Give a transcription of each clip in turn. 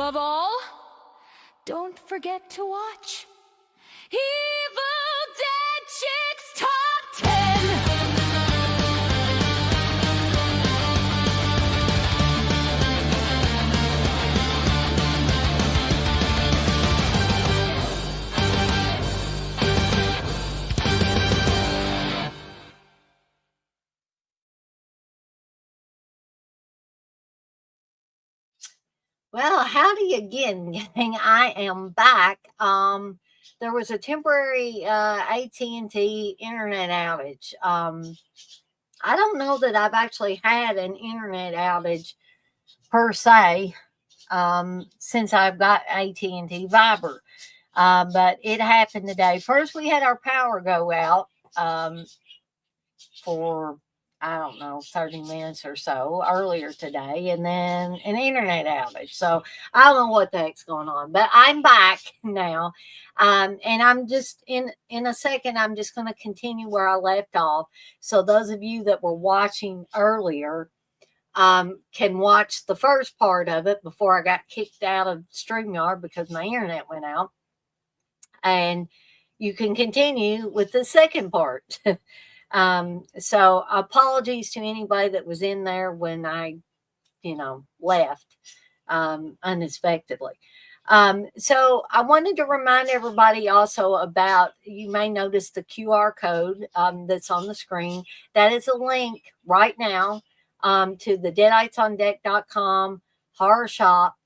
above all, don't forget to watch Evil Dead Chicks Top 10. Well, howdy again, gang. I am back. There was a temporary AT&T internet outage. I don't know that I've actually had an internet outage per se since I've got AT&T Viber, but it happened today. First, we had our power go out for, I don't know, 30 minutes or so earlier today, and then an internet outage. So I don't know what the heck's going on, but I'm back now. And I'm just in a second, I'm just going to continue where I left off. So those of you that were watching earlier can watch the first part of it before I got kicked out of StreamYard because my internet went out. And you can continue with the second part. So apologies to anybody that was in there when I, left unexpectedly. So I wanted to remind everybody also about, you may notice the QR code that's on the screen. That is a link right now to the deaditesondeck.com horror shop.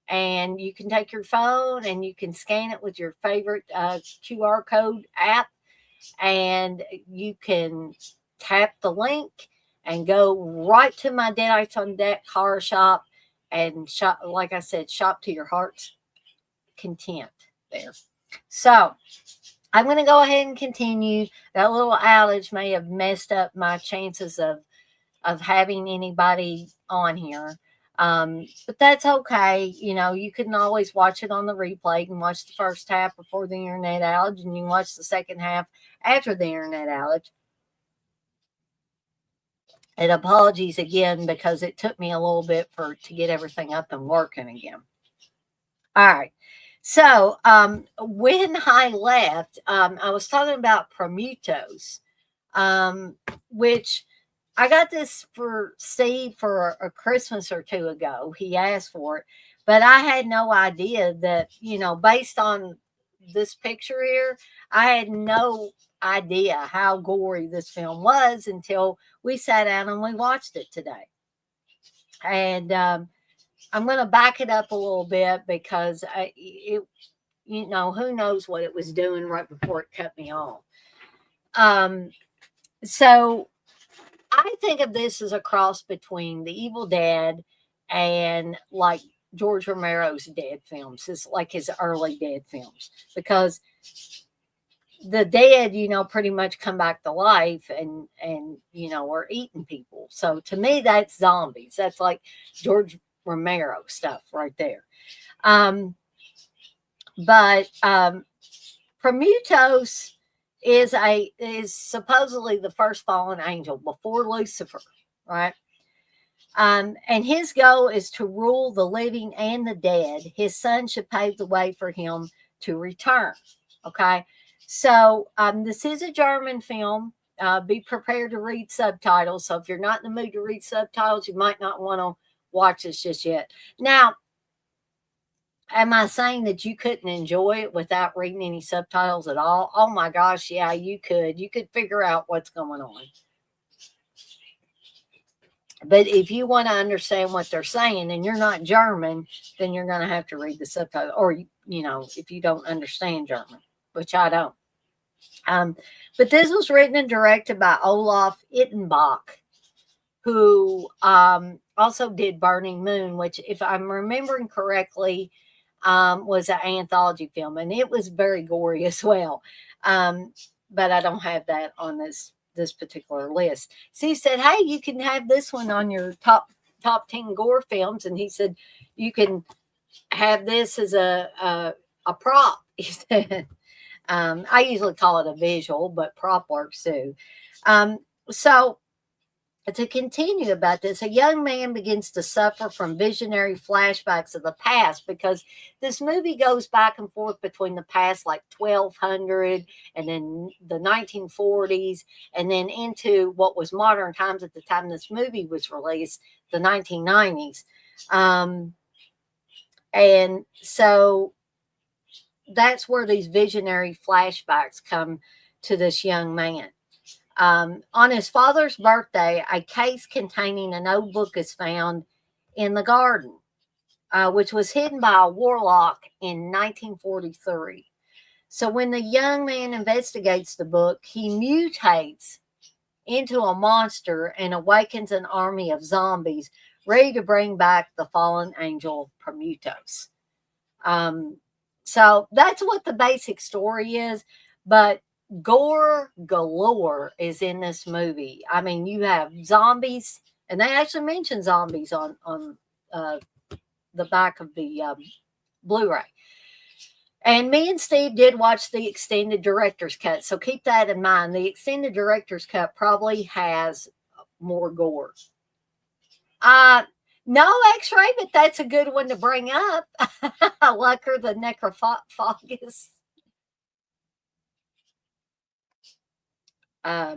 And you can take your phone and you can scan it with your favorite QR code app, and you can tap the link and go right to my Deadites on Deck horror shop and shop, like I said, shop to your heart's content there. So I'm going to go ahead and continue. That little outage may have messed up my chances of having anybody on here. But that's okay. You can always watch it on the replay. You can watch the first half before the internet outage, and you can watch the second half after the internet outage. And apologies again because it took me a little bit to get everything up and working again. All right. So when I left, I was talking about Prometheus, which I got this for Steve for a Christmas or two ago. He asked for it, but I had no idea that, based on this picture here, I had no idea how gory this film was until we sat down and we watched it today. And I'm going to back it up a little bit because who knows what it was doing right before it cut me off. So I think of this as a cross between the Evil Dead and like George Romero's Dead films. It's like his early Dead films, because the dead, pretty much come back to life and are eating people. So to me, that's zombies. That's like George Romero stuff right there. But Prometheus is supposedly the first fallen angel before Lucifer, right? And his goal is to rule the living and the dead. His son should pave the way for him to return. Okay, so this is a German film. Be prepared to read subtitles. So if you're not in the mood to read subtitles, you might not want to watch this just yet. Now, am I saying that you couldn't enjoy it without reading any subtitles at all? Oh my gosh, yeah, you could. You could figure out what's going on. But if you want to understand what they're saying and you're not German, then you're going to have to read the subtitles. Or, if you don't understand German, which I don't. But this was written and directed by Olaf Ittenbach, who also did Burning Moon, which, if I'm remembering correctly, was an anthology film, and it was very gory as well. But I don't have that on this particular list. So he said, hey, you can have this one on your top 10 gore films. And he said, you can have this as a prop. He said, I usually call it a visual, but prop works too. So to continue about this, a young man begins to suffer from visionary flashbacks of the past, because this movie goes back and forth between the past, like 1200, and then the 1940s, and then into what was modern times at the time this movie was released, the 1990s. And so that's where these visionary flashbacks come to this young man. On his father's birthday, a case containing a notebook is found in the garden, which was hidden by a warlock in 1943. So when the young man investigates the book, he mutates into a monster and awakens an army of zombies ready to bring back the fallen angel Prometheus. So that's what the basic story is. But gore galore is in this movie. I mean, you have zombies, and they actually mention zombies on the back of the Blu-ray. And me and Steve did watch the extended director's cut, so keep that in mind. The extended director's cut probably has more gore. No X-ray, but that's a good one to bring up. Lucker the necrophagus. I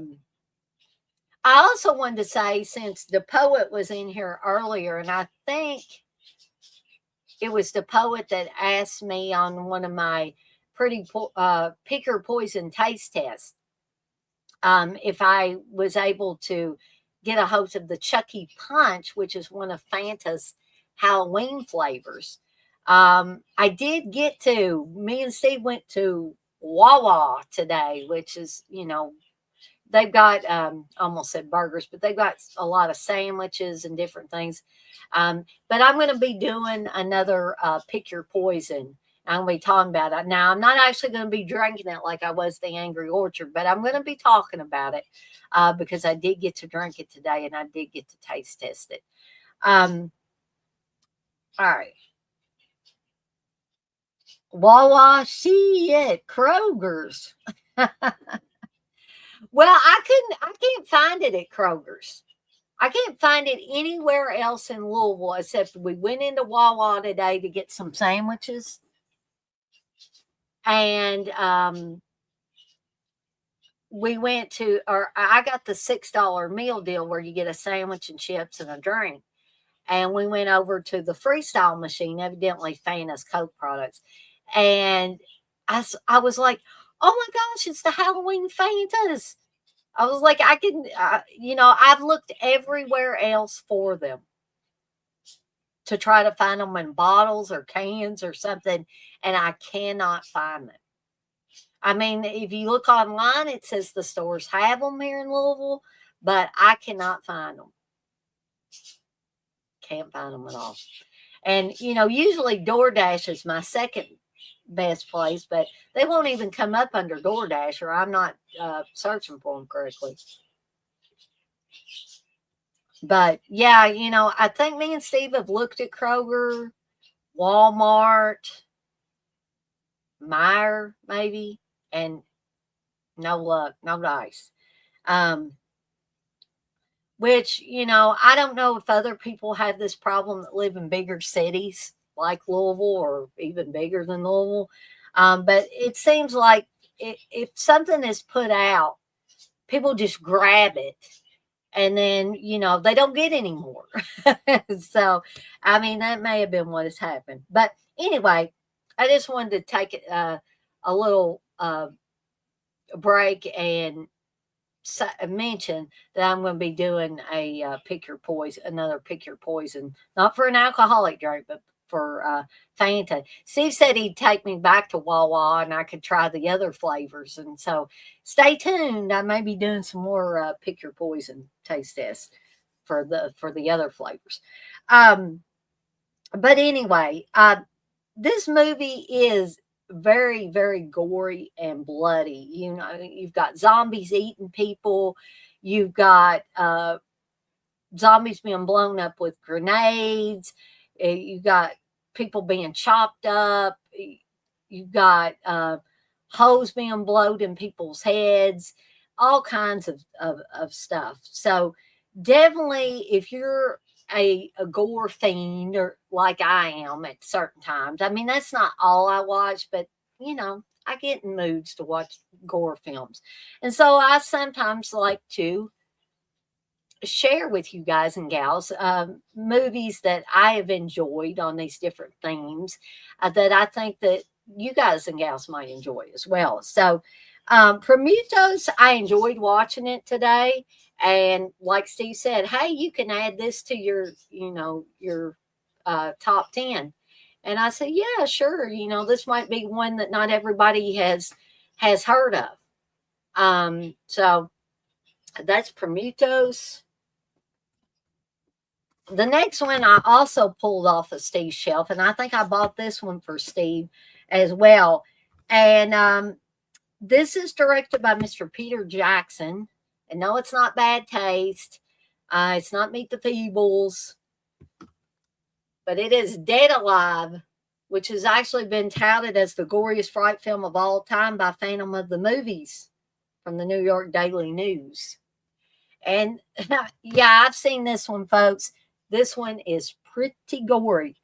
also wanted to say, since the poet was in here earlier, and I think it was the poet that asked me on one of my pick your poison taste tests, if I was able to get a hold of the Chucky Punch, which is one of Fanta's Halloween flavors. I did get to, me and Steve went to Wawa today, which is, they've got, almost said burgers, but they've got a lot of sandwiches and different things. But I'm going to be doing another Pick Your Poison. I'm going to be talking about it. Now, I'm not actually going to be drinking it like I was the Angry Orchard, but I'm going to be talking about it because I did get to drink it today and I did get to taste test it. All right. Wawa, shit, Kroger's. Well, I can't find it at Kroger's. I can't find it anywhere else in Louisville except we went into Wawa today to get some sandwiches. And we went to, or I got the $6 meal deal where you get a sandwich and chips and a drink. And we went over to the Freestyle machine, evidently Fanta's Coke products. And I was like, oh my gosh, it's the Halloween Fantas. I was like, I can, I've looked everywhere else for them to try to find them in bottles or cans or something, and I cannot find them. I mean, if you look online, it says the stores have them here in Louisville, but I cannot find them. Can't find them at all. And, usually DoorDash is my second best place, but they won't even come up under DoorDash, or I'm not searching for them correctly. But yeah, I think me and Steve have looked at Kroger, Walmart, Meijer, maybe, and no luck, no dice. Which, I don't know if other people have this problem that live in bigger cities like Louisville or even bigger than Louisville. But it seems like if something is put out, people just grab it and then, they don't get any more. So, I mean, that may have been what has happened. But anyway, I just wanted to take a little break and mention that I'm going to be doing a another Pick Your Poison, not for an alcoholic drink, but for Fanta. Steve said he'd take me back to Wawa and I could try the other flavors. And so stay tuned. I may be doing some more Pick Your Poison taste tests for the other flavors. But anyway, this movie is very, very gory and bloody. You've got zombies eating people. You've got zombies being blown up with grenades. You've got people being chopped up. You've got holes being blown in people's heads. All kinds of stuff. So, definitely, if you're a gore fiend or like I am at certain times, I mean, that's not all I watch, but I get in moods to watch gore films. And so I sometimes like to share with you guys and gals movies that I have enjoyed on these different themes that I think that you guys and gals might enjoy as well. So, Prometheus, I enjoyed watching it today. And like Steve said, hey, you can add this to your top 10. And I said, yeah, sure. This might be one that not everybody has heard of. So that's Prometheus. The next one I also pulled off of Steve's shelf, and I think I bought this one for Steve as well. And this is directed by Mr. Peter Jackson. And no, it's not Bad Taste. It's not Meet the Feebles, but it is Dead Alive, which has actually been touted as the goriest fright film of all time by Phantom of the Movies from the New York Daily News. And yeah, I've seen this one, folks. This one is pretty gory.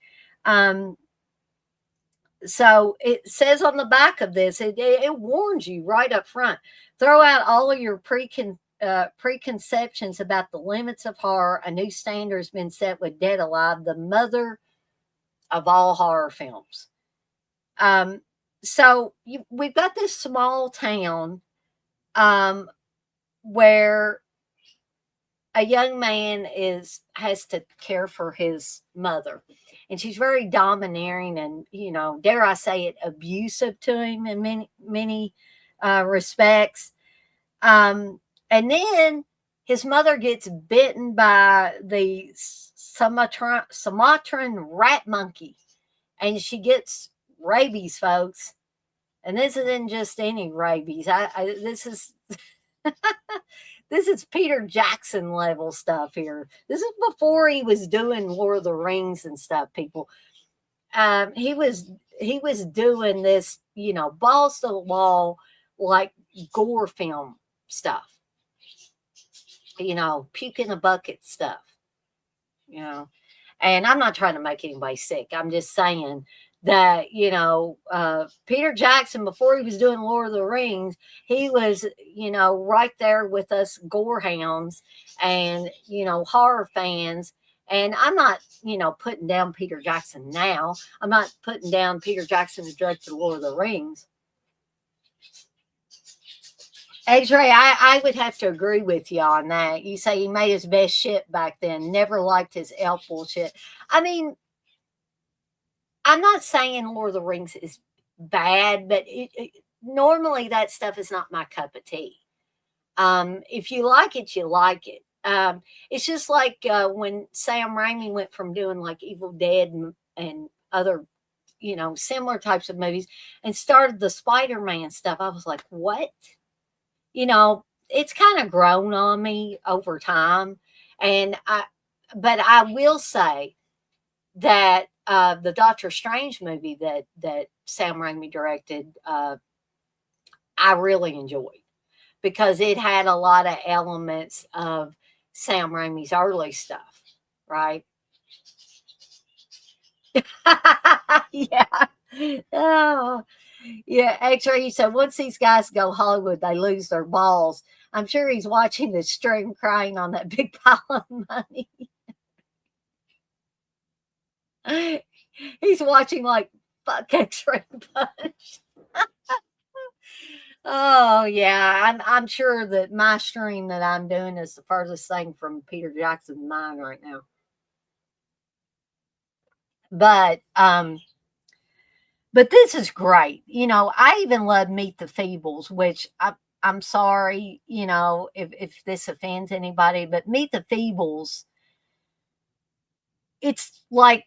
So it says on the back of this, it warns you right up front. Throw out all of your preconceptions about the limits of horror. A new standard has been set with Dead Alive, the mother of all horror films. So we've got this small town where a young man has to care for his mother, and she's very domineering and, dare I say it, abusive to him in many respects. And then his mother gets bitten by the Sumatran rat monkey, and she gets rabies, folks. And this isn't just any rabies. This is this is Peter Jackson level stuff here. This is before he was doing Lord of the Rings and stuff, people. He was doing this, balls to the wall, like gore film stuff. Puke in a bucket stuff. And I'm not trying to make anybody sick. I'm just saying that, Peter Jackson, before he was doing Lord of the Rings, he was, right there with us gore hounds and, horror fans. And I'm not, putting down Peter Jackson now. I'm not putting down Peter Jackson who directed Lord of the Rings. X-Ray, I would have to agree with you on that. You say he made his best shit back then. Never liked his elf bullshit. I mean, I'm not saying Lord of the Rings is bad, but normally that stuff is not my cup of tea. If you like it, you like it. It's just like when Sam Raimi went from doing like Evil Dead and other, similar types of movies and started the Spider-Man stuff. I was like, what? It's kind of grown on me over time. But I will say that the Doctor Strange movie that Sam Raimi directed, I really enjoyed because it had a lot of elements of Sam Raimi's early stuff, right? Yeah. Oh, yeah. Actually, he said once these guys go Hollywood, they lose their balls. I'm sure he's watching the stream crying on that big pile of money. He's watching like fuck X-Ray Punch. Oh yeah, I'm sure that my stream that I'm doing is the furthest thing from Peter Jackson's mind right now. But this is great. I even love Meet the Feebles, which I'm sorry, if this offends anybody, but Meet the Feebles, it's like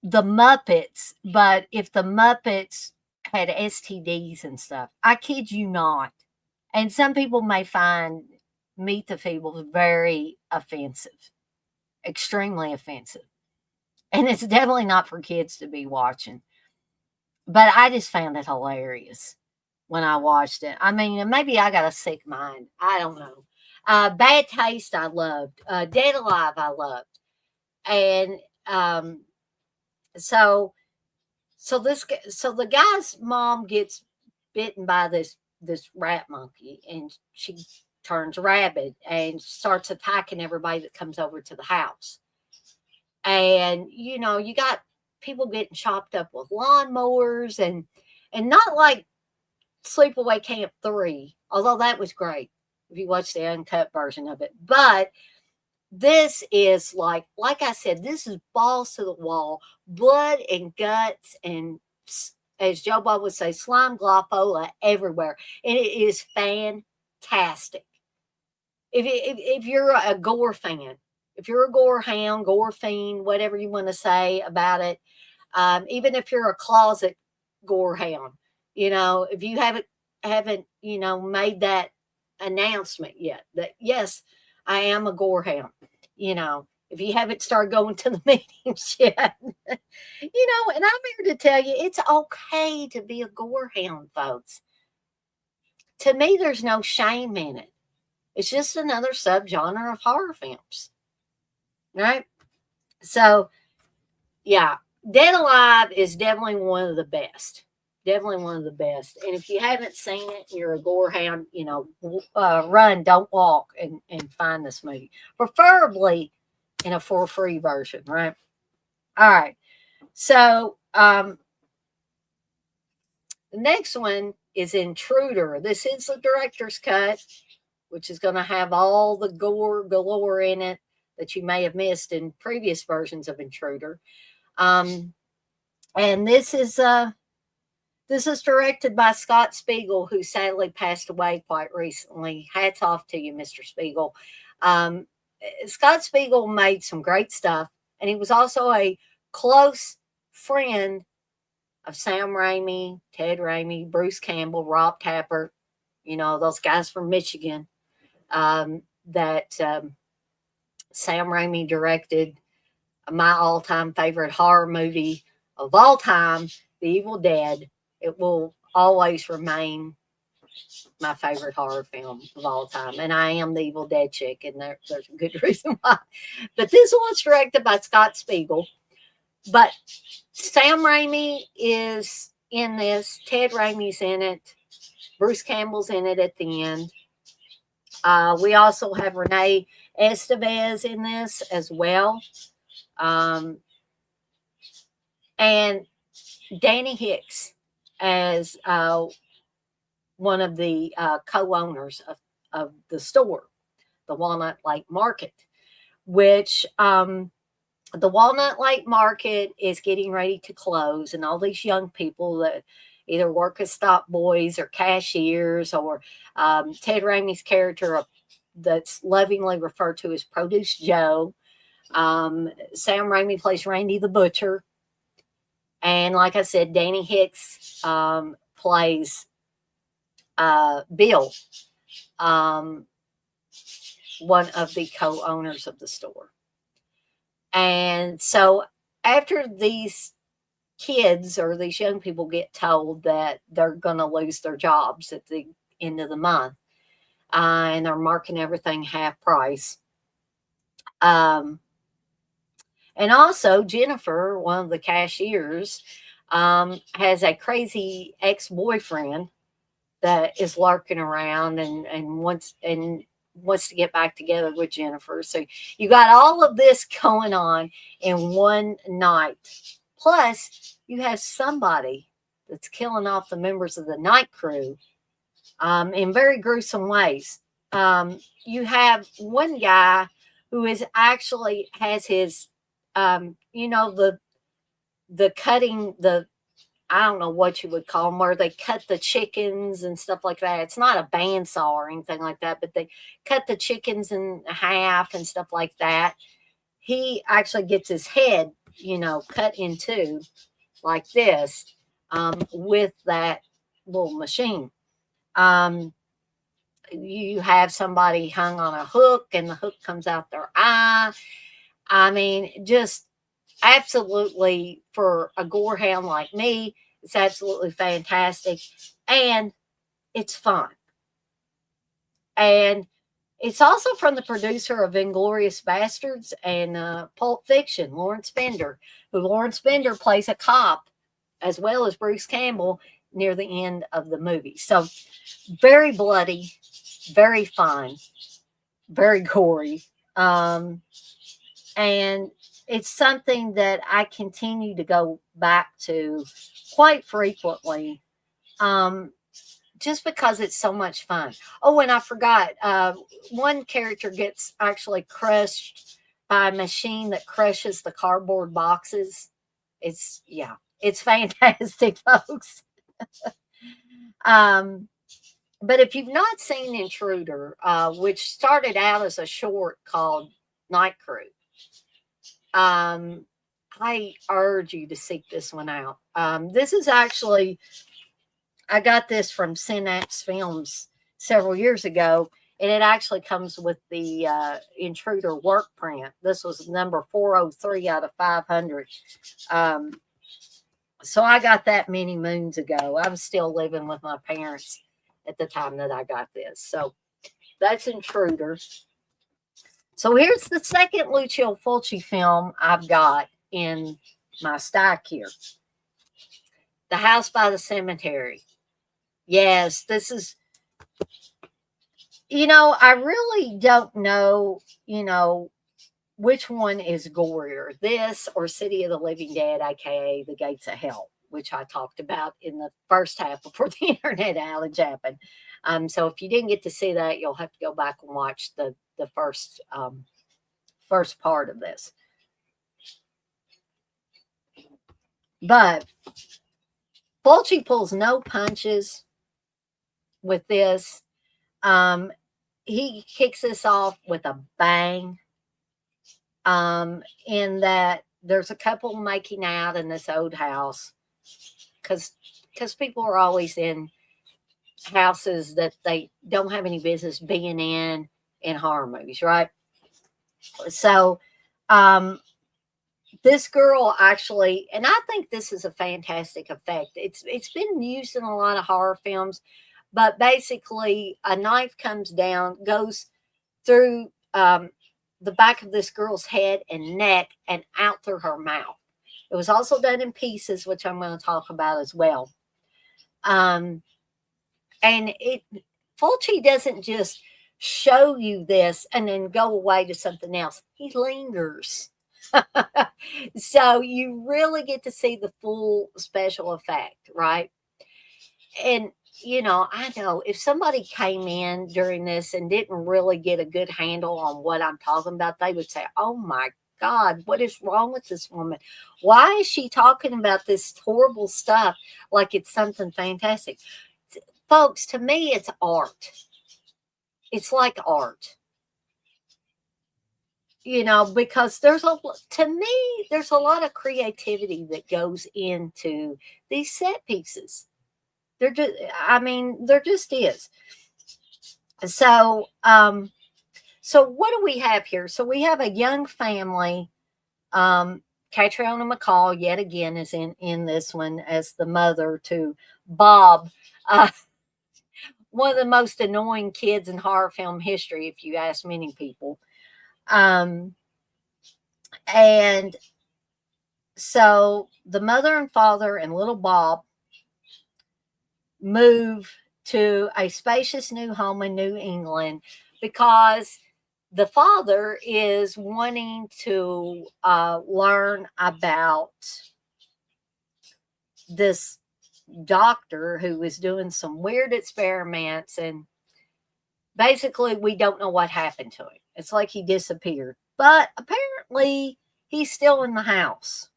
the Muppets, but if the Muppets had STDs and stuff, I kid you not. And some people may find Meet the Feebles very offensive, extremely offensive. And it's definitely not for kids to be watching. But I just found it hilarious when I watched it. I mean, maybe I got a sick mind. I don't know. Bad Taste, I loved. Dead Alive, I loved. And so so the guy's mom gets bitten by this rat monkey, and she turns rabid and starts attacking everybody that comes over to the house. And you got people getting chopped up with lawnmowers, and not like Sleepaway Camp 3, although that was great if you watch the uncut version of it. But this is like I said, this is balls to the wall, blood and guts, and as Joe Bob would say, slime glopola everywhere. And it is fantastic. If you're a Gore fan, if you're a Gore hound, Gore fiend, whatever you want to say about it, even if you're a closet Gore hound, if you haven't made that announcement yet that yes, I am a Gore hound, if you haven't started going to the meetings yet, and I'm here to tell you it's okay to be a Gore hound, folks. To me, there's no shame in it. It's just another subgenre of horror films, right? So, yeah, Dead Alive is definitely one of the best. Definitely one of the best. And if you haven't seen it, you're a Gore hound, run, don't walk, and find this movie. Preferably in a for free version, right? All right. So, the next one is Intruder. This is the director's cut, which is going to have all the gore galore in it that you may have missed in previous versions of Intruder. And this is directed by Scott Spiegel, who sadly passed away quite recently. Hats off to you, Mr. Spiegel. Scott Spiegel made some great stuff, and he was also a close friend of Sam Raimi, Ted Raimi, Bruce Campbell, Rob Tapert, those guys from Michigan that Sam Raimi directed my all-time favorite horror movie of all time, The Evil Dead. It will always remain my favorite horror film of all time. And I am the Evil Dead chick, and there's a good reason why. But this one's directed by Scott Spiegel. But Sam Raimi is in this. Ted Raimi's in it. Bruce Campbell's in it at the end. We also have Renee Estevez in this as well. And Danny Hicks as one of the co-owners of the store, the Walnut Lake Market, which the Walnut Lake Market is getting ready to close, and all these young people that either work as stock boys or cashiers, or Ted Raimi's character that's lovingly referred to as Produce Joe. Sam Raimi plays Randy the Butcher. And like I said, Danny Hicks plays Bill, one of the co-owners of the store. And so after these kids or these young people get told that they're going to lose their jobs at the end of the month, and they're marking everything half price. And also Jennifer, one of the cashiers, has a crazy ex-boyfriend that is lurking around and wants to get back together with Jennifer. So you got all of this going on in one night. Plus, you have somebody that's killing off the members of the night crew in very gruesome ways. You have one guy who is actually has his, the cutting, I don't know what you would call them, where they cut the chickens and stuff like that. It's not a bandsaw or anything like that, but they cut the chickens in half and stuff like that. He actually gets his head, cut in two like this with that little machine. You have somebody hung on a hook, and the hook comes out their eye. I mean, just absolutely, for a gore hound like me, it's absolutely fantastic, and it's fun. And It's also from the producer of Inglorious Bastards and Pulp Fiction, Lawrence Bender, who Lawrence Bender plays a cop as well as Bruce Campbell near the end of the movie. So very bloody, very fun, very gory. Um, and it's something that I continue to go back to quite frequently. Um, just because it's so much fun. Oh, and I forgot, one character gets actually crushed by a machine that crushes the cardboard boxes. It's yeah, it's fantastic, folks. Um, but if you've not seen Intruder, which started out as a short called Night Crew, um, I urge you to seek this one out. This is actually, I got this from Synapse Films several years ago, and it actually comes with the Intruder work print. This was number 403 out of 500. Um, so I got that many moons ago. I was still living with my parents at the time that I got this. So that's Intruder. So here's the second Lucio Fulci film I've got in my stack here. The House by the Cemetery. Yes, this is, I really don't know, which one is gorier, this or City of the Living Dead, aka The Gates of Hell, which I talked about in the first half before the internet outage happened. So if you didn't get to see that, you'll have to go back and watch the first part of this. But Fulci pulls no punches with this. He kicks this off with a bang. In that there's a couple making out in this old house because people are always in houses that they don't have any business being in horror movies, right? So this girl actually, and I think this is a fantastic effect. It's been used in a lot of horror films, but basically a knife comes down, goes through the back of this girl's head and neck and out through her mouth. It was also done in pieces, which I'm going to talk about as well. And Fulci doesn't just show you this and then go away to something else. He lingers. So you really get to see the full special effect, right? And I know if somebody came in during this and didn't really get a good handle on what I'm talking about, they would say, "Oh my God, what is wrong with this woman? Why is she talking about this horrible stuff like it's something fantastic?" Folks, to me, it's art. It's like art. Because to me, there's a lot of creativity that goes into these set pieces. There just is. So, so what do we have here? So we have a young family. Catriona McCall yet again is in this one as the mother to Bob, one of the most annoying kids in horror film history, if you ask many people. And so the mother and father and little Bob move to a spacious new home in New England because the father is wanting to learn about this doctor who was doing some weird experiments, and basically we don't know what happened to him. It's like he disappeared, but apparently he's still in the house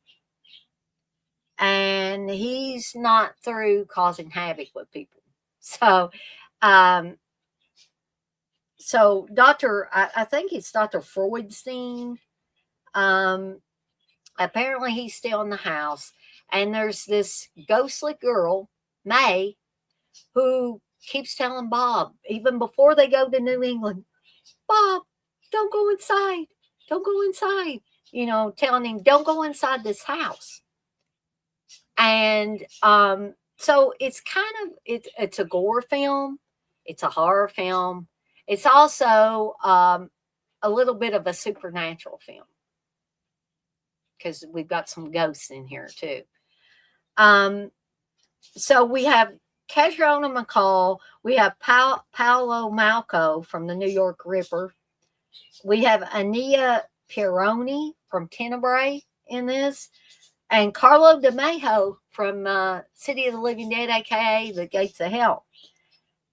and he's not through causing havoc with people. So I think it's Dr. Freudstein. Apparently he's still in the house, and there's this ghostly girl, May, who keeps telling Bob, even before they go to New England, "Bob, don't go inside. Don't go inside." Telling him, "Don't go inside this house." And so it's kind of it's a gore film, it's a horror film, It's also a little bit of a supernatural film because we've got some ghosts in here too. So we have Catriona McCall. We have Paolo Malco from the New York Ripper. We have Ania Pironi from Tenebrae in this. And Carlo DeMajo from City of the Living Dead, aka The Gates of Hell.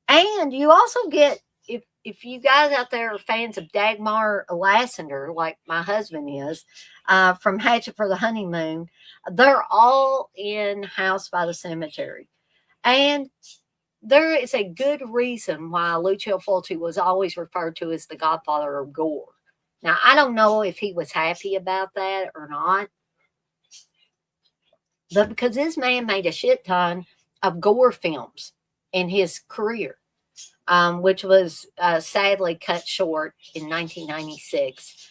And you also get, if you guys out there are fans of Dagmar Lassender, like my husband is, from Hatchet for the Honeymoon, they're all in House by the Cemetery. And there is a good reason why Lucio Fulci was always referred to as the godfather of gore. Now, I don't know if he was happy about that or not, but because this man made a shit ton of gore films in his career, which was sadly cut short in 1996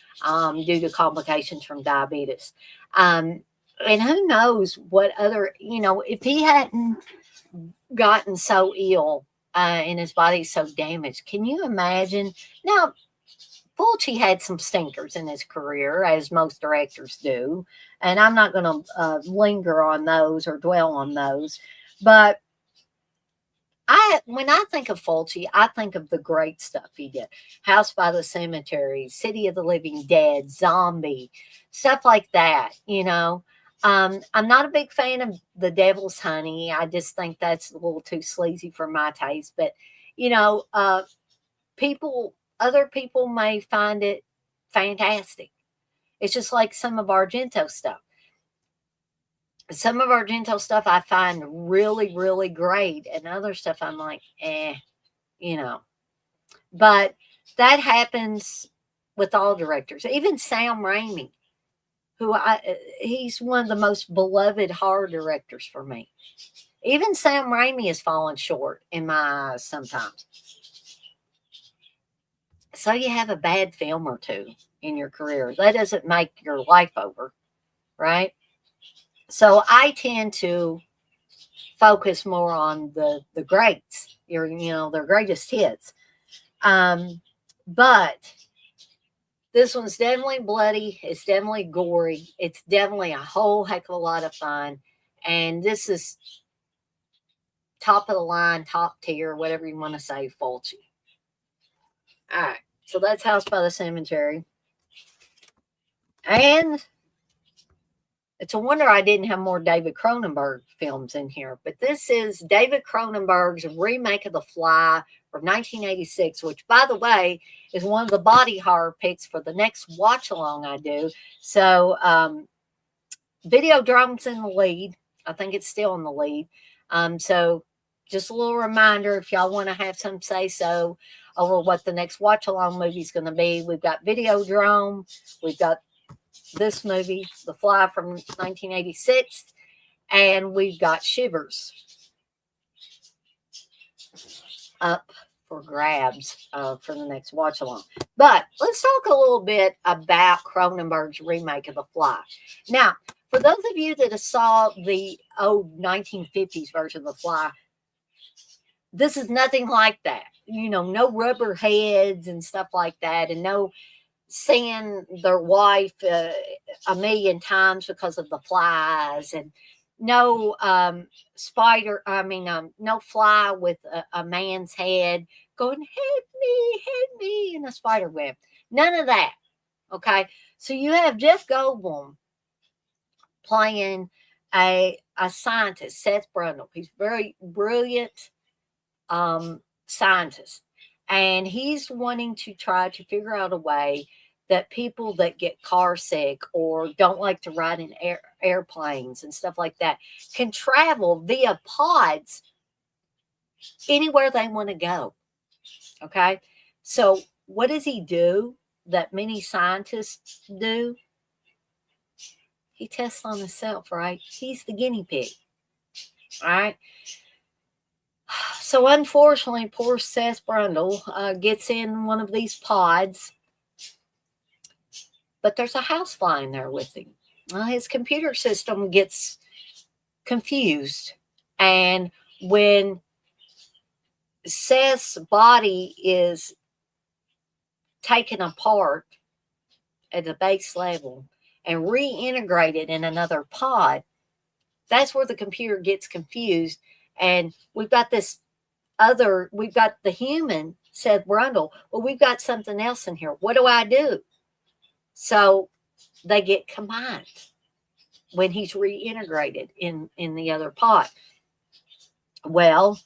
due to complications from diabetes. And who knows what other, if he hadn't gotten so ill and his body's so damaged, can you imagine? Now, Fulci had some stinkers in his career, as most directors do, and I'm not going to linger on those or dwell on those. But when I think of Fulci, I think of the great stuff he did: House by the Cemetery, City of the Living Dead, Zombie, stuff like that. I'm not a big fan of The Devil's Honey. I just think that's a little too sleazy for my taste. But other people may find it fantastic. It's just like some of Argento stuff. Some of Argento stuff I find really, really great, and other stuff I'm like, But that happens with all directors. Even Sam Raimi, he's one of the most beloved horror directors for me. Even Sam Raimi has fallen short in my eyes sometimes. So you have a bad film or two in your career. That doesn't make your life over, right? So I tend to focus more on the greats, their greatest hits. But this one's definitely bloody. It's definitely gory. It's definitely a whole heck of a lot of fun. And this is top of the line, top tier, whatever you want to say, Fulci. All right. So that's House by the Cemetery. And it's a wonder I didn't have more David Cronenberg films in here. But this is David Cronenberg's remake of The Fly from 1986, which, by the way, is one of the body horror picks for the next watch-along I do. So Videodrome's in the lead. I think it's still in the lead. So just a little reminder, if y'all want to have some say-so over what the next watch-along movie is going to be, we've got Videodrome, we've got this movie, The Fly from 1986, and we've got Shivers up for grabs for the next watch-along. But let's talk a little bit about Cronenberg's remake of The Fly. Now, for those of you that saw the old 1950s version of The Fly, this is nothing like that. No rubber heads and stuff like that, and no seeing their wife a million times because of the flies, and no no fly with a man's head going, hit me in a spider web. None of that. Okay. So you have Jeff Goldblum playing a scientist, Seth Brundle. He's very brilliant scientist. And he's wanting to try to figure out a way that people that get car sick or don't like to ride in airplanes and stuff like that can travel via pods anywhere they want to go. Okay. So what does he do that many scientists do? He tests on himself, right? He's the guinea pig. All right. So unfortunately, poor Seth Brundle gets in one of these pods, but there's a housefly in there with him. His computer system gets confused, and when Seth's body is taken apart at the base level and reintegrated in another pod, that's where the computer gets confused. And we've got we've got the human, Seth Brundle. Well, we've got something else in here. What do I do? So they get combined when he's reintegrated in the other pod. Well,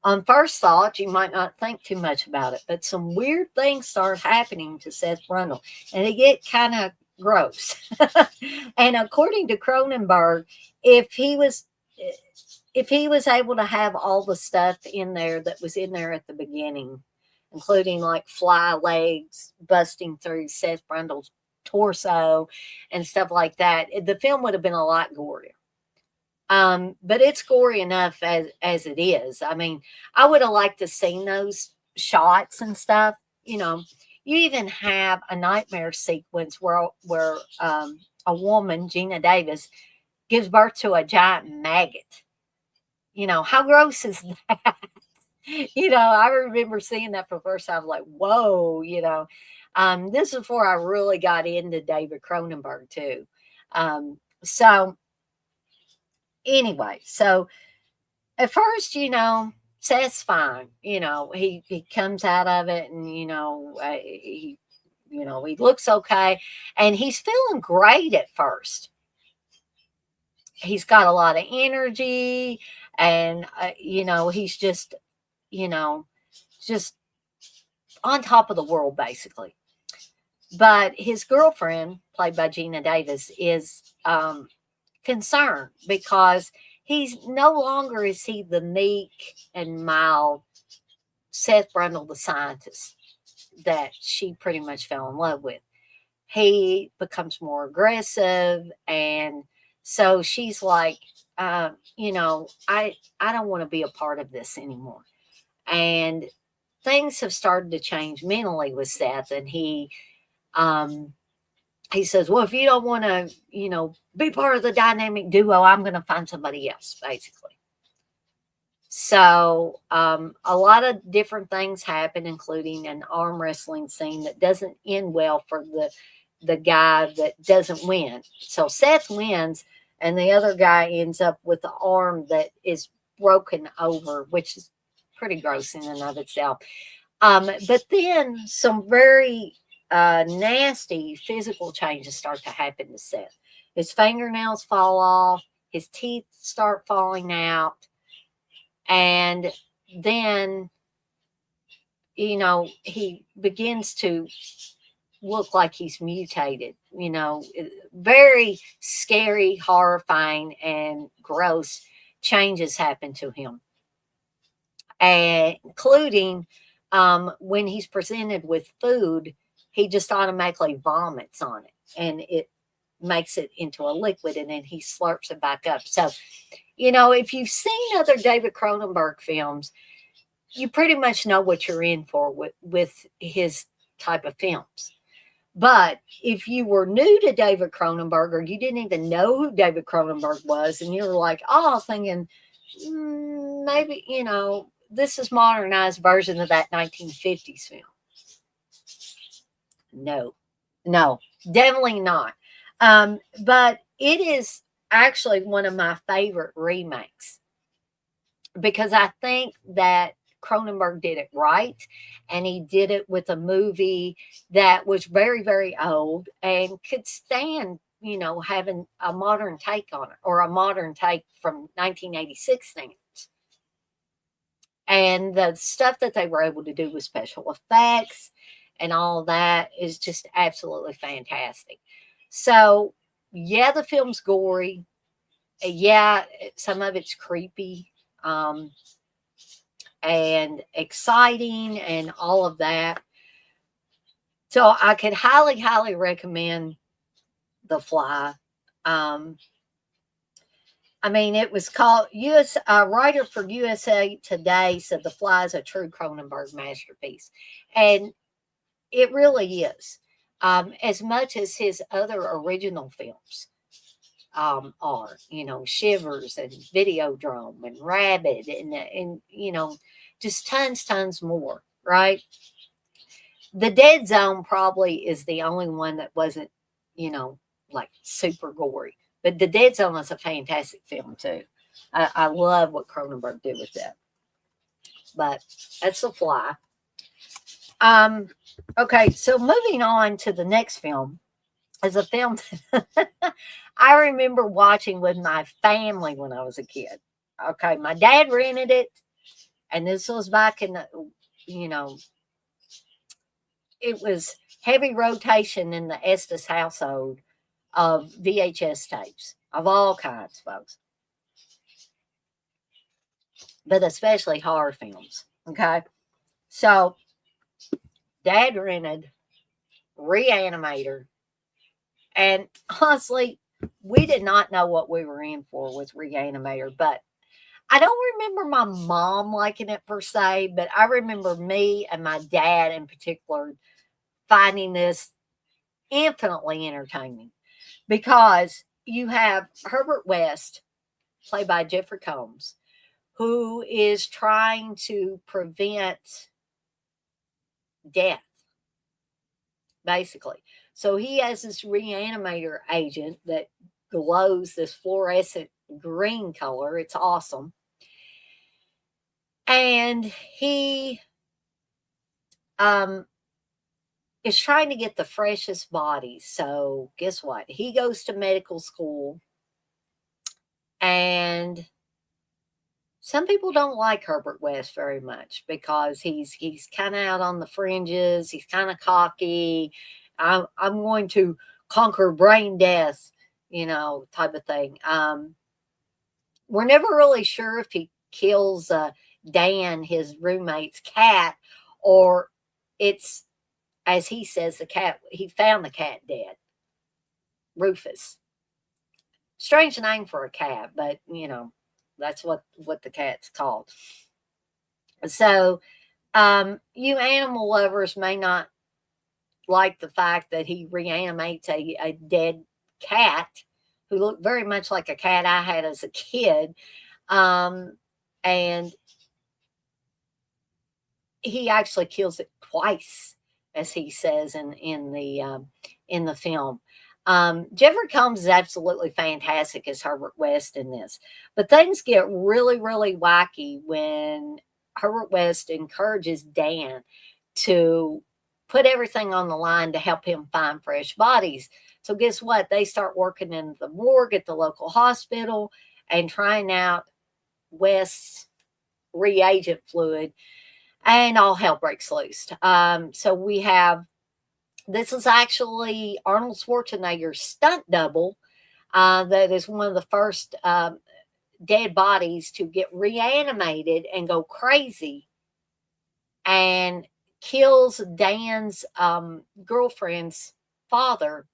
on first thought, you might not think too much about it, but some weird things start happening to Seth Brundle, and they get kind of gross. And according to Cronenberg, if he was able to have all the stuff in there that was in there at the beginning, including like fly legs busting through Seth Brundle's torso and stuff like that, the film would have been a lot gorier. But it's gory enough as it is. I mean, I would have liked to seen those shots and stuff. You even have a nightmare sequence where a woman, Gina Davis, gives birth to a giant maggot. How gross is that? I remember seeing that for the first time, like, whoa, this is before I really got into David Cronenberg too. So anyway, so at first, Seth's fine. He comes out of it, and he looks okay, and he's feeling great at first. He's got a lot of energy, and he's just just on top of the world basically. But his girlfriend, played by Gina Davis, is concerned because he's no longer is he the meek and mild Seth Brundle, the scientist that she pretty much fell in love with. He becomes more aggressive, and so she's like, I don't want to be a part of this anymore. And things have started to change mentally with Seth, and he says, well, if you don't want to, be part of the dynamic duo, I'm going to find somebody else, basically. So a lot of different things happen, including an arm wrestling scene that doesn't end well for the guy that doesn't win. So Seth wins, and the other guy ends up with the arm that is broken over, which is pretty gross in and of itself. But then some very nasty physical changes start to happen to Seth. His fingernails fall off, his teeth start falling out, and then, he begins to look like he's mutated. Very scary, horrifying, and gross changes happen to him, including when he's presented with food, he just automatically vomits on it, and it makes it into a liquid, and then he slurps it back up. So, if you've seen other David Cronenberg films, you pretty much know what you're in for with his type of films. But if you were new to David Cronenberg, or you didn't even know who David Cronenberg was, and you were like, thinking, maybe, this is modernized version of that 1950s film. No, definitely not. But it is actually one of my favorite remakes, because I think that Cronenberg did it right, and he did it with a movie that was very, very old and could stand, having a modern take on it, or a modern take from 1986 standards. And the stuff that they were able to do with special effects and all that is just absolutely fantastic. So, yeah, the film's gory. Yeah, some of it's creepy. And exciting and all of that. So I could highly, highly recommend The Fly. It was called a writer for USA Today said The Fly is a true Cronenberg masterpiece. And it really is. As much as his other original films are, Shivers and Videodrome and Rabid and just tons more, right? The Dead Zone probably is the only one that wasn't, like super gory. But The Dead Zone is a fantastic film too. I love what Cronenberg did with that. But that's The Fly. Okay, so moving on to the next film is a film I remember watching with my family when I was a kid. Okay, my dad rented it, and this was back in the, you know, it was heavy rotation in the Estes household of VHS tapes of all kinds, folks, but especially horror films. Okay, so dad rented Reanimator, and honestly, we did not know what we were in for with Reanimator, but I don't remember my mom liking it per se, but I remember me and my dad in particular finding this infinitely entertaining because you have Herbert West, played by Jeffrey Combs, who is trying to prevent death, basically. So he has this reanimator agent that glows this fluorescent green color. It's awesome. And he um, is trying to get the freshest bodies. So guess what? He goes to medical school, and some people don't like Herbert West very much because he's kind of out on the fringes. He's kind of cocky. I'm going to conquer brain death, type of thing. We're never really sure if he kills Dan, his roommate's cat, or it's, as he says, the cat. He found the cat dead. Rufus. Strange name for a cat, but that's what the cat's called. So, you animal lovers may not like the fact that he reanimates a dead cat who looked very much like a cat I had as a kid. And he actually kills it twice, as he says in the film. Jeffrey Combs is absolutely fantastic as Herbert West in this, but things get really, really wacky when Herbert West encourages Dan to put everything on the line to help him find fresh bodies. So guess what? They start working in the morgue at the local hospital and trying out West's reagent fluid, and all hell breaks loose. So we have, this is actually Arnold Schwarzenegger's stunt double. That is one of the first dead bodies to get reanimated and go crazy and kills Dan's girlfriend's father.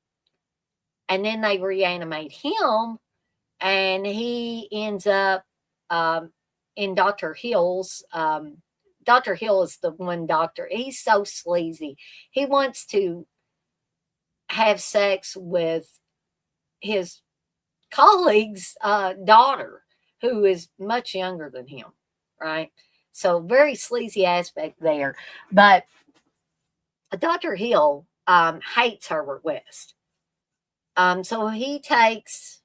And then they reanimate him, and he ends up in Dr. Hill's. Dr. Hill is the one doctor. He's so sleazy. He wants to have sex with his colleague's daughter, who is much younger than him, right? So very sleazy aspect there. But Dr. Hill hates Herbert West. So he takes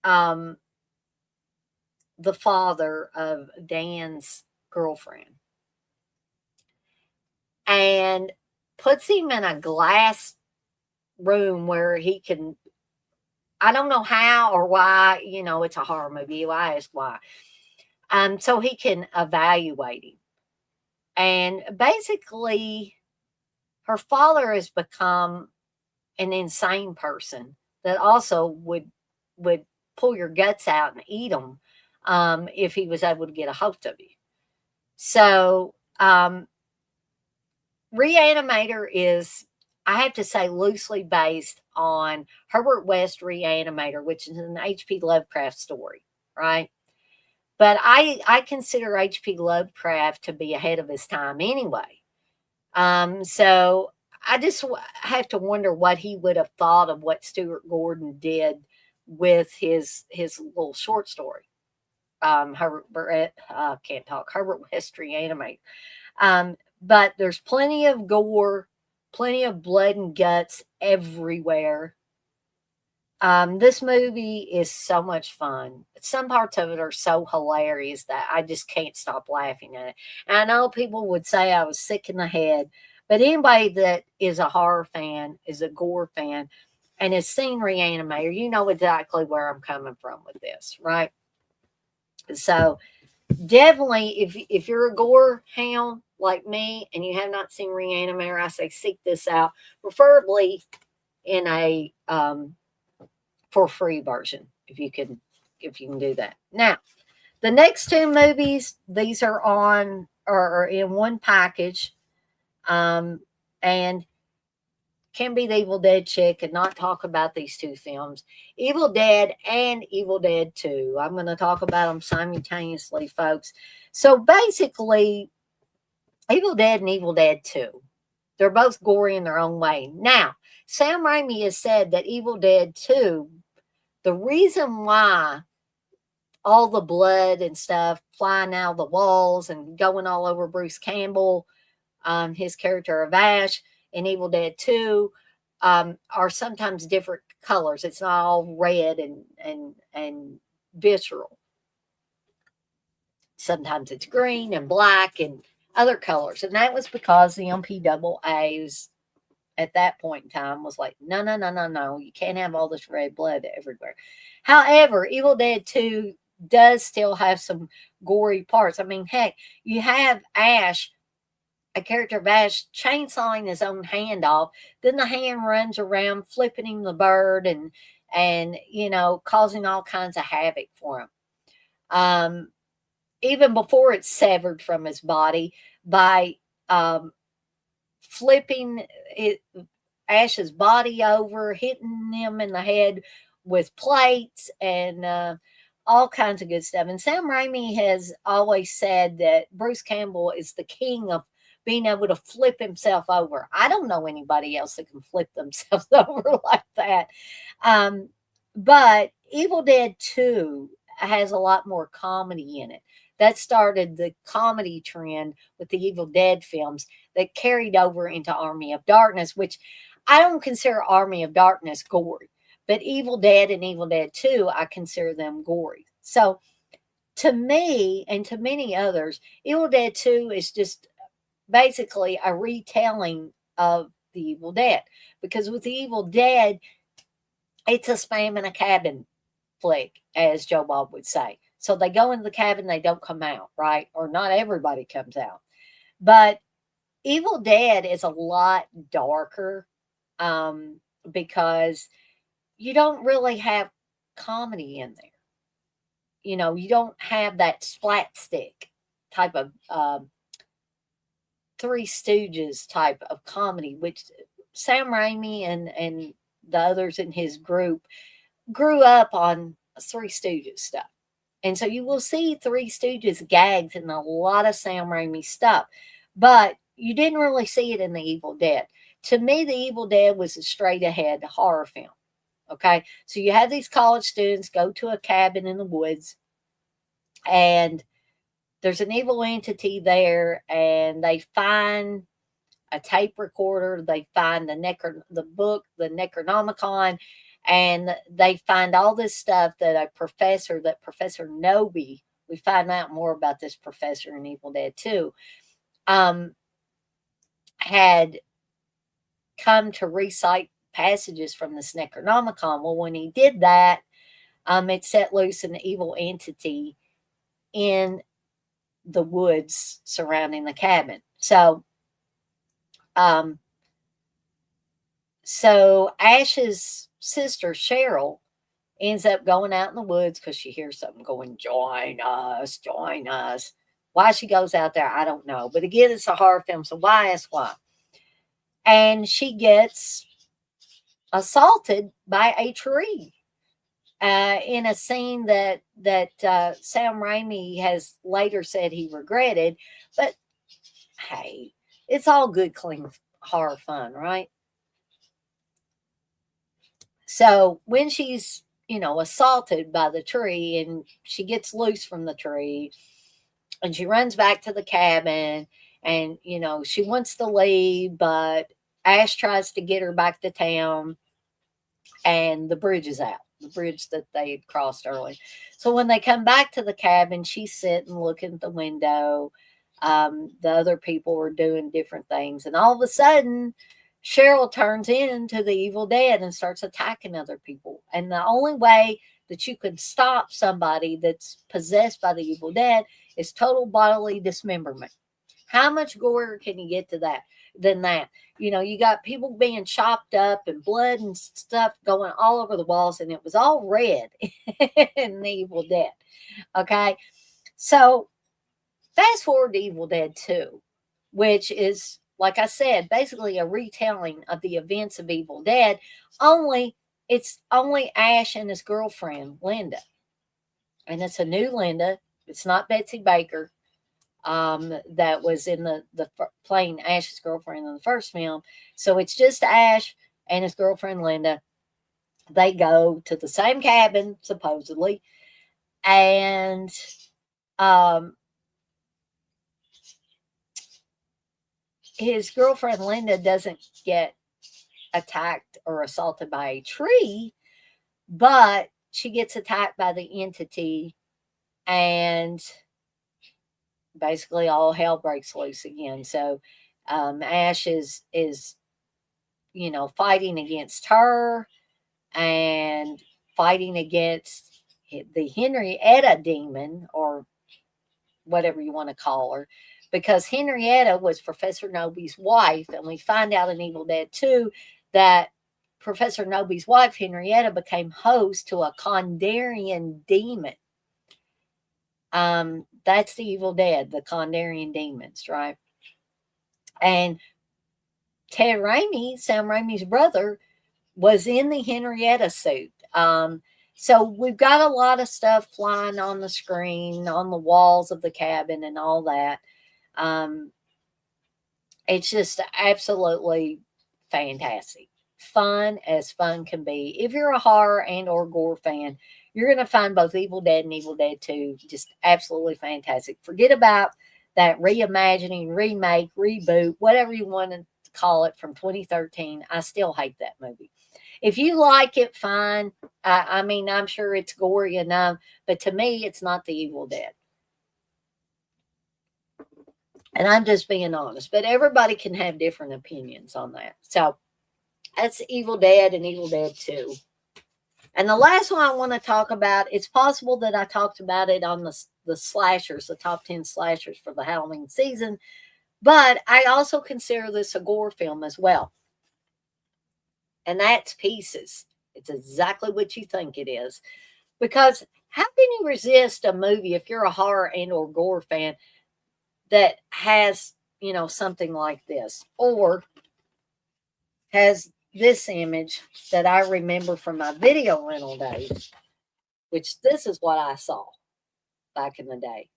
the father of Dan's girlfriend and puts him in a glass room where he can, I don't know how or why, it's a horror movie. I ask why. So he can evaluate him. And basically, her father has become an insane person that also would pull your guts out and eat them if he was able to get a hold of you. So, Reanimator is, I have to say, loosely based on Herbert West Reanimator, which is an H.P. Lovecraft story, right? But I consider H.P. Lovecraft to be ahead of his time anyway. So I just have to wonder what he would have thought of what Stuart Gordon did with his little short story. Herbert West Reanimator. but there's plenty of gore, plenty of blood and guts everywhere. This movie is so much fun. Some parts of it are so hilarious that I just can't stop laughing at it. And I know people would say I was sick in the head, but anybody that is a horror fan, is a gore fan, and has seen Reanimator, you know exactly where I'm coming from with this, right? So definitely, if you're a gore hound like me and you have not seen Reanimator, I say seek this out, preferably in a for free version if you can do that. Now, the next two movies, these are in one package, and can be the Evil Dead chick and not talk about these two films, Evil Dead and Evil Dead 2. I'm going to talk about them simultaneously, folks. So basically, Evil Dead and Evil Dead 2, they're both gory in their own way. Now, Sam Raimi has said that Evil Dead 2, the reason why all the blood and stuff flying out of the walls and going all over Bruce Campbell, his character of Ash in Evil Dead 2, are sometimes different colors. It's not all red and visceral. Sometimes it's green and black and other colors. And that was because the MPAAs at that point in time was like, no, no, no, no, no. You can't have all this red blood everywhere. However, Evil Dead 2 does still have some gory parts. I mean, heck, you have Ash, a character of Ash, chainsawing his own hand off. Then the hand runs around flipping him the bird and causing all kinds of havoc for him. Even before it's severed from his body by flipping Ash's body over, hitting him in the head with plates and all kinds of good stuff. And Sam Raimi has always said that Bruce Campbell is the king of being able to flip himself over. I don't know anybody else that can flip themselves over like that. But Evil Dead 2 has a lot more comedy in it. That started the comedy trend with the Evil Dead films that carried over into Army of Darkness, which I don't consider Army of Darkness gory, but Evil Dead and Evil Dead 2, I consider them gory. So to me and to many others, Evil Dead 2 is just basically a retelling of the Evil Dead, because with the Evil Dead, it's a spam in a cabin flick, as Joe Bob would say. So they go into the cabin, they don't come out, right? Or not everybody comes out. But Evil Dead is a lot darker, because you don't really have comedy in there. You don't have that splat stick type of Three Stooges type of comedy, which Sam Raimi and the others in his group grew up on Three Stooges stuff. And so you will see Three Stooges gags in a lot of Sam Raimi stuff, but you didn't really see it in The Evil Dead. To me, The Evil Dead was a straight ahead horror film. Okay. So you have these college students go to a cabin in the woods, and there's an evil entity there, and they find a tape recorder. They find the book, the Necronomicon, and they find all this stuff that Professor Noby, we find out more about this professor in Evil Dead 2, had come to recite passages from this Necronomicon. Well, when he did that, it set loose an evil entity in the woods surrounding the cabin. So Ash's sister Cheryl ends up going out in the woods because she hears something going, join us, join us. Why she goes out there, I don't know. But again, it's a horror film, so why ask why? And she gets assaulted by a tree in a scene that Sam Raimi has later said he regretted. But hey, it's all good, clean horror fun, right? So when she's, assaulted by the tree and she gets loose from the tree and she runs back to the cabin And, she wants to leave, but Ash tries to get her back to town, and the bridge is out, the bridge that they had crossed early. So when they come back to the cabin, she's sitting looking at the window. The other people are doing different things. And all of a sudden, Cheryl turns into the Evil Dead and starts attacking other people. And the only way that you can stop somebody that's possessed by the Evil Dead is total bodily dismemberment. How much gore can you get to that than that? You got people being chopped up and blood and stuff going all over the walls, and it was all red in the Evil Dead. Okay. So fast forward to Evil Dead 2, which is, like I said, basically a retelling of the events of Evil Dead, only it's only Ash and his girlfriend, Linda. And it's a new Linda. It's not Betsy Baker. That was in the playing Ash's girlfriend in the first film. So it's just Ash and his girlfriend Linda. They go to the same cabin, supposedly, and his girlfriend Linda doesn't get attacked or assaulted by a tree, but she gets attacked by the entity, and basically all hell breaks loose again. So Ash is fighting against her and fighting against the Henrietta demon, or whatever you want to call her, because Henrietta was Professor Noby's wife, and we find out in Evil Dead 2 that Professor Noby's wife, Henrietta, became host to a Condarian demon. That's the Evil Dead, the Condarian demons, right? And Ted Raimi, Sam Raimi's brother, was in the Henrietta suit. So we've got a lot of stuff flying on the screen, on the walls of the cabin, and all that. It's just absolutely fantastic. Fun as fun can be. If you're a horror and or gore fan, you're going to find both Evil Dead and Evil Dead 2 just absolutely fantastic. Forget about that reimagining, remake, reboot, whatever you want to call it, from 2013. I still hate that movie. If you like it, fine. I mean, I'm sure it's gory enough, but to me, it's not the Evil Dead. And I'm just being honest, but everybody can have different opinions on that. So that's Evil Dead and Evil Dead 2. And the last one I want to talk about, it's possible that I talked about it on the slashers, the top 10 slashers for the Halloween season, but I also consider this a gore film as well. And that's Pieces. It's exactly what you think it is. Because how can you resist a movie, if you're a horror and or gore fan, that has, something like this, or has this image that I remember from my video rental days, which this is what I saw back in the day.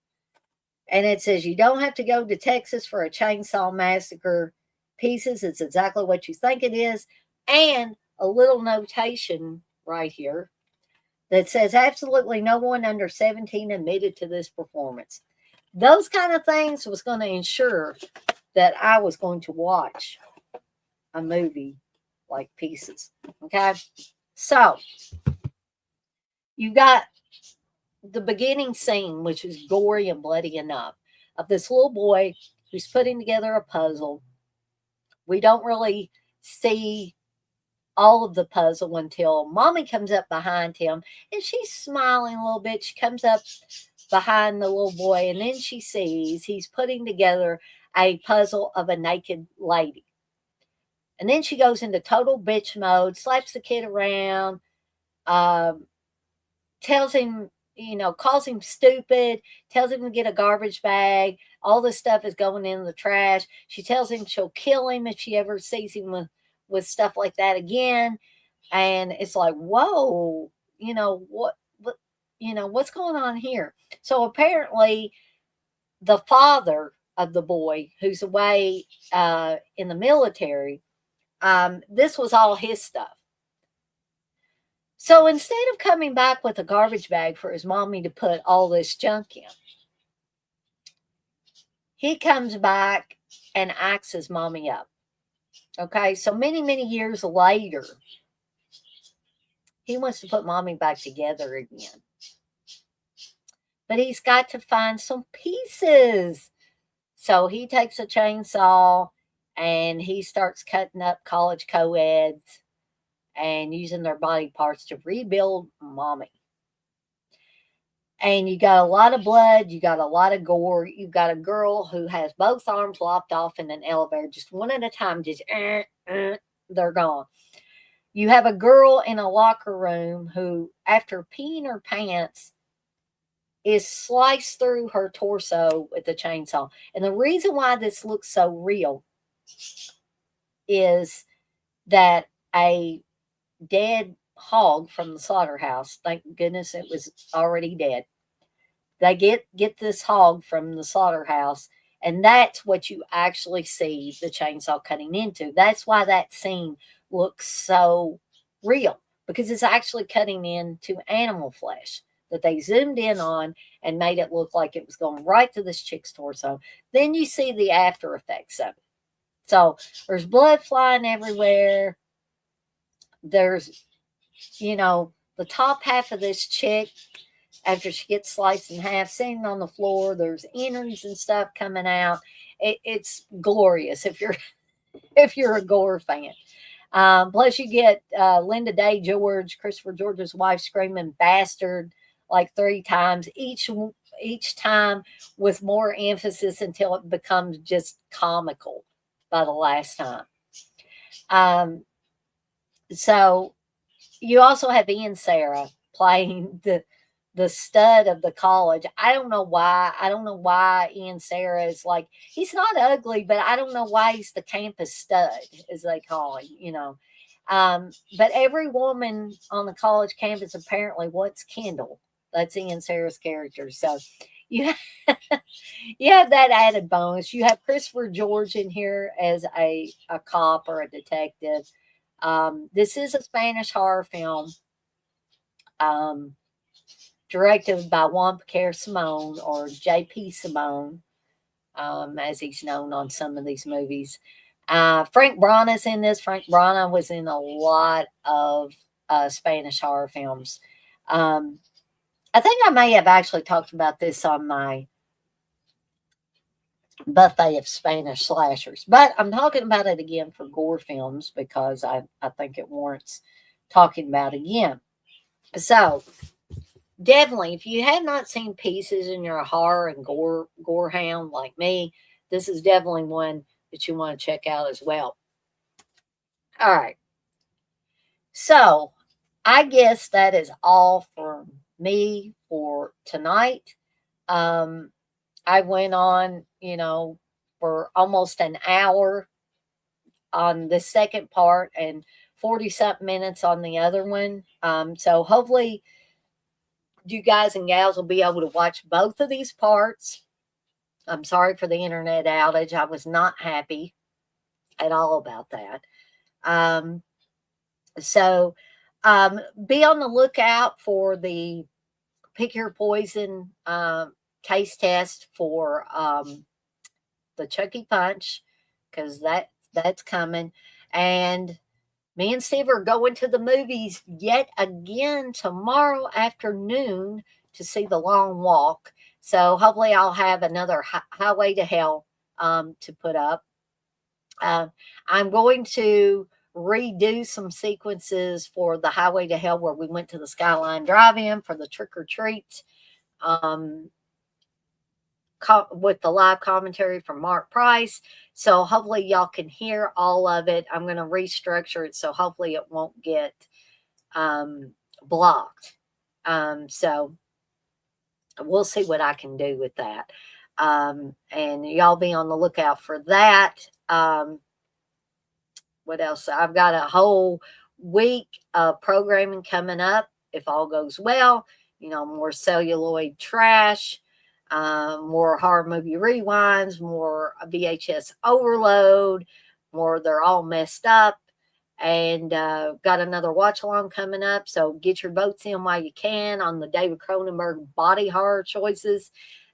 And it says, you don't have to go to Texas for a chainsaw massacre. Pieces, it's exactly what you think it is. And a little notation right here that says, absolutely no one under 17 admitted to this performance. Those kind of things was going to ensure that I was going to watch a movie like Pieces. Okay. So you got the beginning scene, which is gory and bloody enough, of this little boy who's putting together a puzzle. We don't really see all of the puzzle until Mommy comes up behind him, and she's smiling a little bit. She comes up behind the little boy, and then she sees he's putting together a puzzle of a naked lady. And then she goes into total bitch mode, slaps the kid around, tells him, calls him stupid, tells him to get a garbage bag. All this stuff is going in the trash. She tells him she'll kill him if she ever sees him with stuff like that again. And it's like, whoa, what's going on here? So apparently the father of the boy, who's away in the military, this was all his stuff. So instead of coming back with a garbage bag for his mommy to put all this junk in, he comes back and acts his mommy up. Okay, so many, many years later, he wants to put mommy back together again. But he's got to find some pieces. So he takes a chainsaw and he starts cutting up college co-eds and using their body parts to rebuild mommy. And you got a lot of blood, you got a lot of gore. You've got a girl who has both arms lopped off in an elevator, just one at a time, just they're gone. You have a girl in a locker room who, after peeing her pants, is sliced through her torso with a chainsaw. And the reason why this looks so real is that a dead hog from the slaughterhouse, thank goodness it was already dead. They get this hog from the slaughterhouse, and that's what you actually see the chainsaw cutting into. That's why that scene looks so real, because it's actually cutting into animal flesh that they zoomed in on and made it look like it was going right to this chick's torso. Then you see the after effects of it. So there's blood flying everywhere. There's, the top half of this chick, after she gets sliced in half, sitting on the floor. There's innards and stuff coming out. It's glorious if you're a Gore fan. Plus, you get Linda Day George, Christopher George's wife, screaming "bastard" like 3 times, each time with more emphasis until it becomes just comical by the last time. So you also have Ian Sarah playing the stud of the college. I don't know why. I don't know why Ian Sarah is like, he's not ugly, but I don't know why he's the campus stud, as they call him, But every woman on the college campus apparently wants Kendall. That's Ian Sarah's character. So you you have that added bonus. You have Christopher George in here as a cop or a detective. This is a Spanish horror film. Directed by Juan Piquer Simon, or J.P. Simon, as he's known on some of these movies. Frank Brana's in this. Frank Brana was in a lot of Spanish horror films. I think I may have actually talked about this on my buffet of Spanish slashers, but I'm talking about it again for Gore Films because I think it warrants talking about again. So, definitely, if you have not seen Pieces and you're a horror and gore hound like me, this is definitely one that you want to check out as well. All right. So, I guess that is all for me for tonight. I went on, for almost an hour on the second part and 40-something minutes on the other one. So hopefully you guys and gals will be able to watch both of these parts. I'm sorry for the internet outage. I was not happy at all about that. So be on the lookout for the Pick Your Poison taste test for the Chucky Punch, because that's coming. And me and Steve are going to the movies yet again tomorrow afternoon to see The Long Walk. So hopefully I'll have another Highway to Hell to put up. I'm going to redo some sequences for the Highway to Hell where we went to the Skyline Drive-In for the trick or treat. With the live commentary from Mark Price. So hopefully y'all can hear all of it. I'm going to restructure it so hopefully it won't get blocked. So we'll see what I can do with that. And y'all be on the lookout for that. What else? I've got a whole week of programming coming up if all goes well. More celluloid trash. More horror movie rewinds, more VHS overload, more They're All Messed Up, and got another watch along coming up. So get your votes in while you can on the David Cronenberg body horror choices.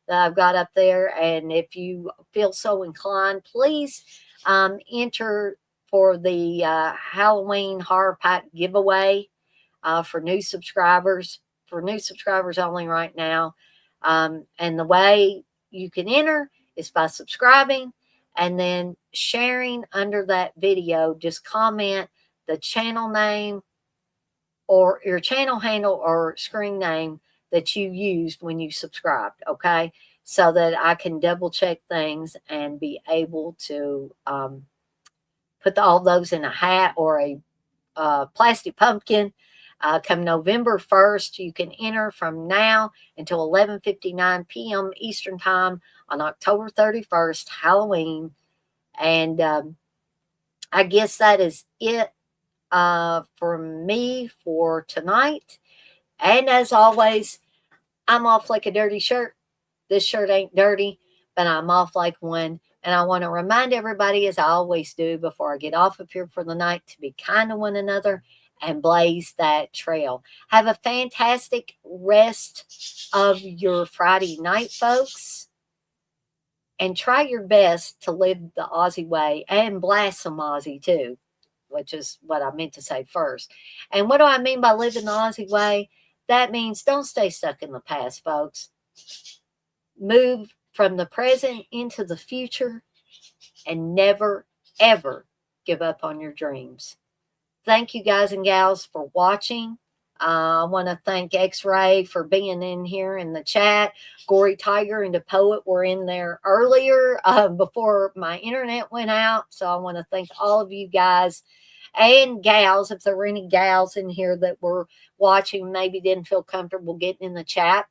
that I've got up there. And if you feel so inclined, please enter for the Halloween Horror Pack giveaway for new subscribers, only right now. And the way you can enter is by subscribing and then sharing under that video. Just comment the channel name or your channel handle or screen name that you used when you subscribed, okay? So that I can double check things and be able to put all those in a hat or a plastic pumpkin. Come November 1st, you can enter from now until 11:59 p.m. Eastern Time on October 31st, Halloween. And I guess that is it for me for tonight. And as always, I'm off like a dirty shirt. This shirt ain't dirty, but I'm off like one. And I want to remind everybody, as I always do before I get off of here for the night, to be kind to one another and blaze that trail. Have a fantastic rest of your Friday night, folks. And try your best to live the Aussie way and blast some Aussie too, which is what I meant to say first. And what do I mean by living the Aussie way? That means don't stay stuck in the past, folks. Move from the present into the future and never, ever give up on your dreams. Thank you, guys and gals, for watching. I want to thank X-Ray for being in here in the chat. Gory Tiger and the Poet were in there earlier before my internet went out. So I want to thank all of you guys and gals. If there were any gals in here that were watching, maybe didn't feel comfortable getting in the chat.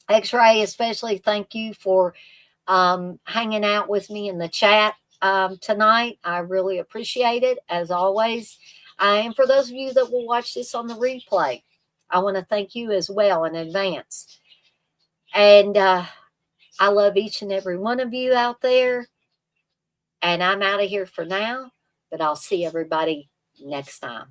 X-Ray, especially, thank you for hanging out with me in the chat tonight. I really appreciate it, as always. And for those of you that will watch this on the replay, I want to thank you as well in advance. And I love each and every one of you out there. And I'm out of here for now, but I'll see everybody next time.